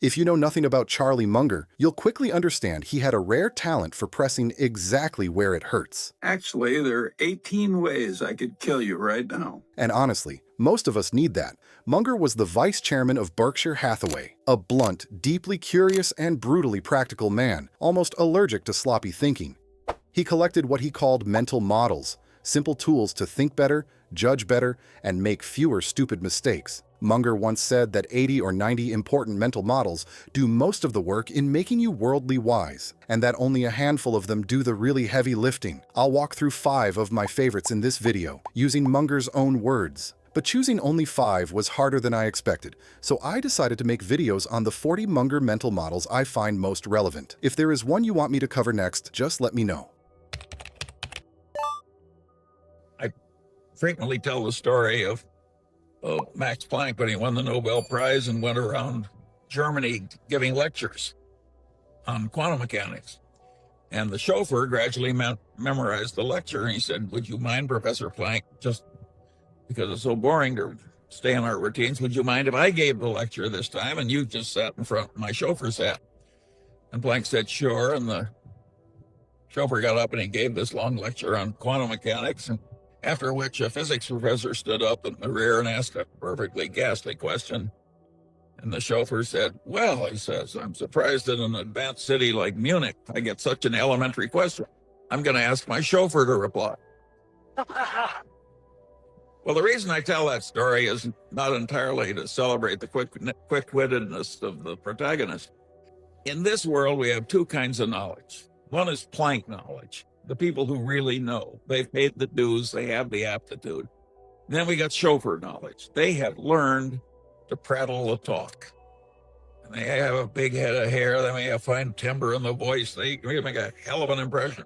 If you know nothing about Charlie Munger, you'll quickly understand he had a rare talent for pressing exactly where it hurts. Actually, there are 18 ways I could kill you right now. And honestly, most of us need that. Munger was the vice chairman of Berkshire Hathaway, a blunt, deeply curious, and brutally practical man, almost allergic to sloppy thinking. He collected what he called mental models, simple tools to think better, judge better, and make fewer stupid mistakes. Munger once said that 80 or 90 important mental models do most of the work in making you worldly wise, and that only a handful of them do the really heavy lifting. I'll walk through 5 of my favorites in this video, using Munger's own words. But choosing only 5 was harder than I expected, so I decided to make videos on the 40 Munger mental models I find most relevant. If there is one you want me to cover next, just let me know. I frequently tell the story of Max Planck when he won the Nobel Prize and went around Germany giving lectures on quantum mechanics. And the chauffeur gradually memorized the lecture, and he said, "Would you mind, Professor Planck, just because it's so boring to stay in our routines, would you mind if I gave the lecture this time and you just sat in front, my chauffeur sat?" And Planck said, "Sure." And the chauffeur got up and he gave this long lecture on quantum mechanics, and after which a physics professor stood up in the rear and asked a perfectly ghastly question. And the chauffeur said, "Well," he says, "I'm surprised in an advanced city like Munich I get such an elementary question. I'm going to ask my chauffeur to reply." Well, the reason I tell that story is not entirely to celebrate the quick-wittedness of the protagonist. In this world, we have 2 kinds of knowledge. One is Planck knowledge, the people who really know. They've paid the dues, they have the aptitude. Then we got chauffeur knowledge. They have learned to prattle the talk. And they have a big head of hair, they may have fine timbre in the voice, they make a hell of an impression.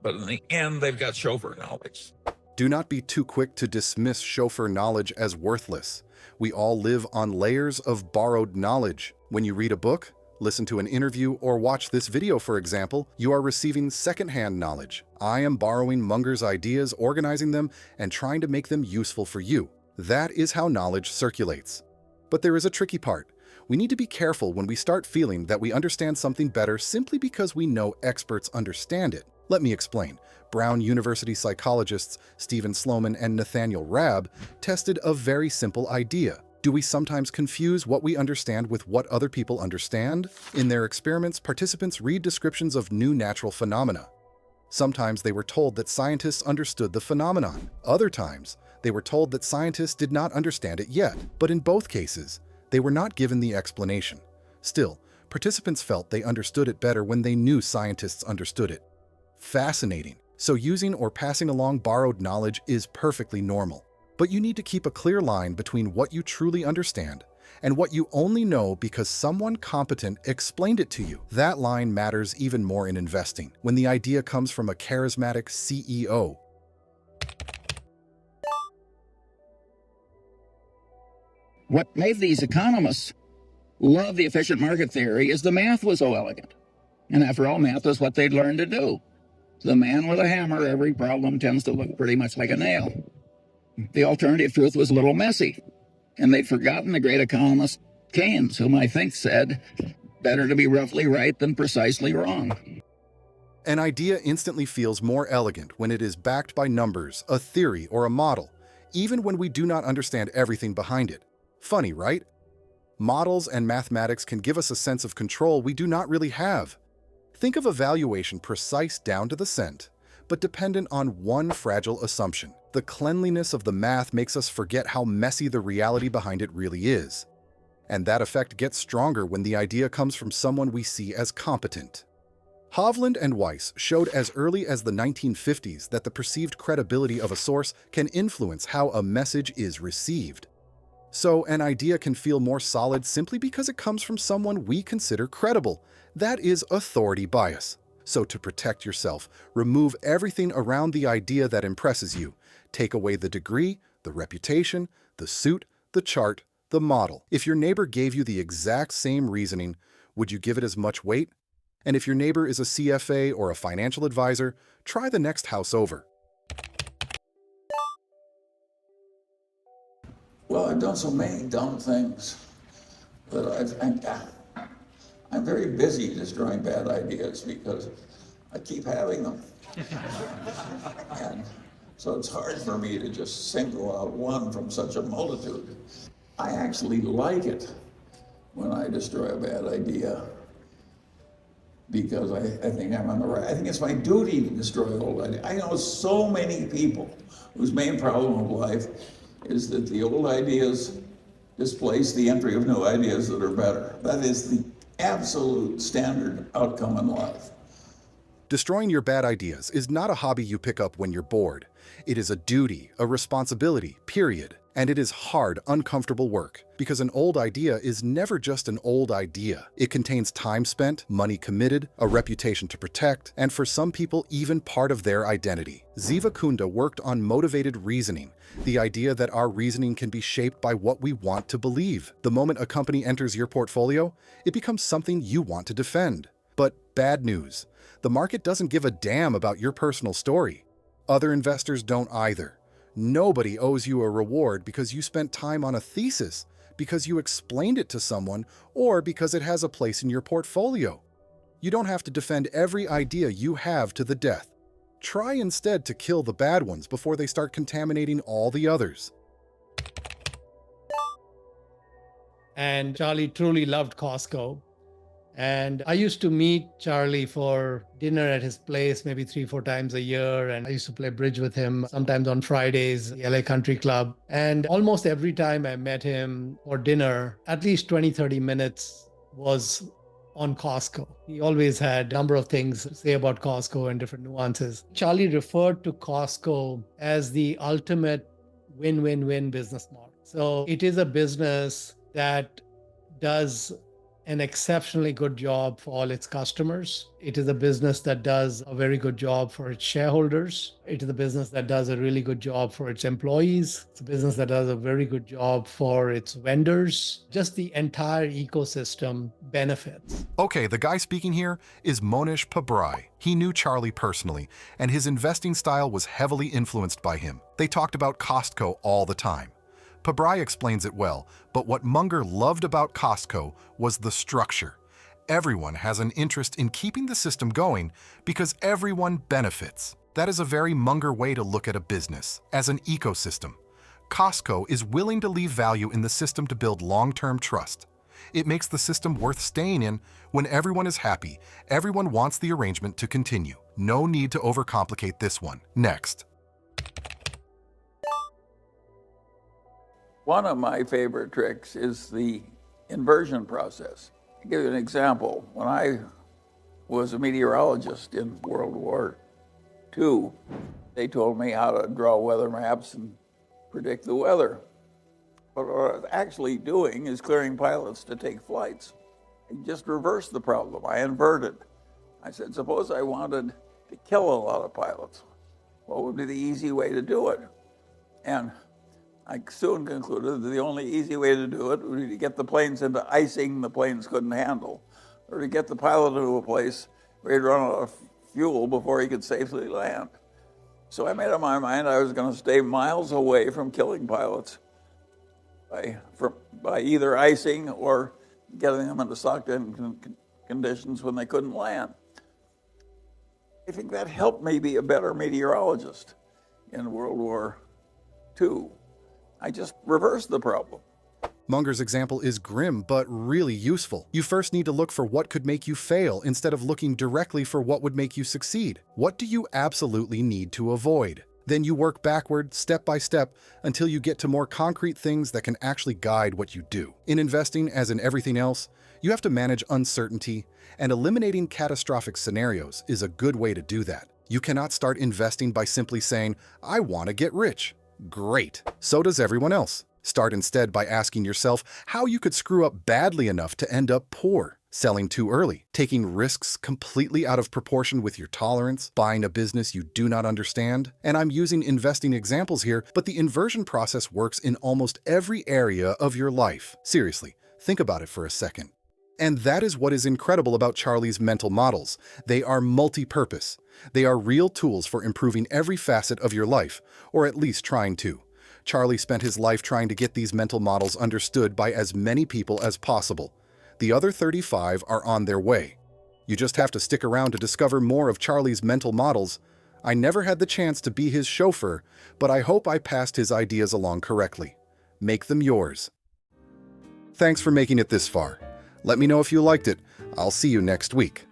But in the end, they've got chauffeur knowledge. Do not be too quick to dismiss chauffeur knowledge as worthless. We all live on layers of borrowed knowledge. When you read a book, listen to an interview, or watch this video, for example, you are receiving secondhand knowledge. I am borrowing Munger's ideas, organizing them, and trying to make them useful for you. That is how knowledge circulates. But there is a tricky part. We need to be careful when we start feeling that we understand something better simply because we know experts understand it. Let me explain. Brown University psychologists Stephen Sloman and Nathaniel Rabb tested a very simple idea. Do we sometimes confuse what we understand with what other people understand? In their experiments, participants read descriptions of new natural phenomena. Sometimes they were told that scientists understood the phenomenon. Other times, they were told that scientists did not understand it yet. But in both cases, they were not given the explanation. Still, participants felt they understood it better when they knew scientists understood it. Fascinating. So using or passing along borrowed knowledge is perfectly normal. But you need to keep a clear line between what you truly understand and what you only know because someone competent explained it to you. That line matters even more in investing, when the idea comes from a charismatic CEO. What made these economists love the efficient market theory is the math was so elegant. And after all, math is what they'd learned to do. The man with a hammer, every problem tends to look pretty much like a nail. The alternative truth was a little messy, and they'd forgotten the great economist Keynes, whom I think said, "Better to be roughly right than precisely wrong." An idea instantly feels more elegant when it is backed by numbers, a theory, or a model, even when we do not understand everything behind it. Funny, right? Models and mathematics can give us a sense of control we do not really have. Think of a valuation precise down to the cent, but dependent on one fragile assumption. The cleanliness of the math makes us forget how messy the reality behind it really is. And that effect gets stronger when the idea comes from someone we see as competent. Hovland and Weiss showed as early as the 1950s that the perceived credibility of a source can influence how a message is received. So an idea can feel more solid simply because it comes from someone we consider credible. That is authority bias. So to protect yourself, remove everything around the idea that impresses you. Take away the degree, the reputation, the suit, the chart, the model. If your neighbor gave you the exact same reasoning, would you give it as much weight? And if your neighbor is a CFA or a financial advisor, try the next house over. Well, I've done so many dumb things that I'm very busy destroying bad ideas because I keep having them. And so it's hard for me to just single out one from such a multitude. I actually like it when I destroy a bad idea because I think I'm on the right. I think it's my duty to destroy old ideas. I know so many people whose main problem of life is that the old ideas displace the entry of new ideas that are better. That is the absolute standard outcome in life. Destroying your bad ideas is not a hobby you pick up when you're bored. It is a duty, a responsibility, period. And it is hard, uncomfortable work, because an old idea is never just an old idea. It contains time spent, money committed, a reputation to protect, and for some people, even part of their identity. Ziva Kunda worked on motivated reasoning, the idea that our reasoning can be shaped by what we want to believe. The moment a company enters your portfolio, it becomes something you want to defend. But bad news. The market doesn't give a damn about your personal story. Other investors don't either. Nobody owes you a reward because you spent time on a thesis, because you explained it to someone, or because it has a place in your portfolio. You don't have to defend every idea you have to the death. Try instead to kill the bad ones before they start contaminating all the others. And Charlie truly loved Costco. And I used to meet Charlie for dinner at his place maybe 3-4 times a year. And I used to play bridge with him sometimes on Fridays, the LA Country Club. And almost every time I met him for dinner, at least 20-30 minutes was on Costco. He always had a number of things to say about Costco and different nuances. Charlie referred to Costco as the ultimate win-win-win business model. So it is a business that does an exceptionally good job for all its customers. It is a business that does a very good job for its shareholders. It is a business that does a really good job for its employees. It's a business that does a very good job for its vendors. Just the entire ecosystem benefits. Okay, the guy speaking here is Monish Pabrai. He knew Charlie personally, and his investing style was heavily influenced by him. They talked about Costco all the time. Pabrai explains it well, but what Munger loved about Costco was the structure. Everyone has an interest in keeping the system going because everyone benefits. That is a very Munger way to look at a business, as an ecosystem. Costco is willing to leave value in the system to build long-term trust. It makes the system worth staying in. When everyone is happy, everyone wants the arrangement to continue. No need to overcomplicate this one. Next. One of my favorite tricks is the inversion process. I'll give you an example. When I was a meteorologist in World War II, they told me how to draw weather maps and predict the weather. But what I was actually doing is clearing pilots to take flights. I just reversed the problem. I inverted. I said, suppose I wanted to kill a lot of pilots. What would be the easy way to do it? And I soon concluded that the only easy way to do it would be to get the planes into icing the planes couldn't handle, or to get the pilot to a place where he'd run out of fuel before he could safely land. So I made up my mind I was going to stay miles away from killing pilots by either icing or getting them into sucked-in conditions when they couldn't land. I think that helped me be a better meteorologist in World War II. I just reversed the problem. Munger's example is grim, but really useful. You first need to look for what could make you fail instead of looking directly for what would make you succeed. What do you absolutely need to avoid? Then you work backward, step by step, until you get to more concrete things that can actually guide what you do. In investing, as in everything else, you have to manage uncertainty, and eliminating catastrophic scenarios is a good way to do that. You cannot start investing by simply saying, "I want to get rich." Great. So does everyone else. Start instead by asking yourself how you could screw up badly enough to end up poor. Selling too early, taking risks completely out of proportion with your tolerance, buying a business you do not understand. And I'm using investing examples here, but the inversion process works in almost every area of your life. Seriously, think about it for a second. And that is what is incredible about Charlie's mental models. They are multi-purpose. They are real tools for improving every facet of your life, or at least trying to. Charlie spent his life trying to get these mental models understood by as many people as possible. The other 35 are on their way. You just have to stick around to discover more of Charlie's mental models. I never had the chance to be his chauffeur, but I hope I passed his ideas along correctly. Make them yours. Thanks for making it this far. Let me know if you liked it. I'll see you next week.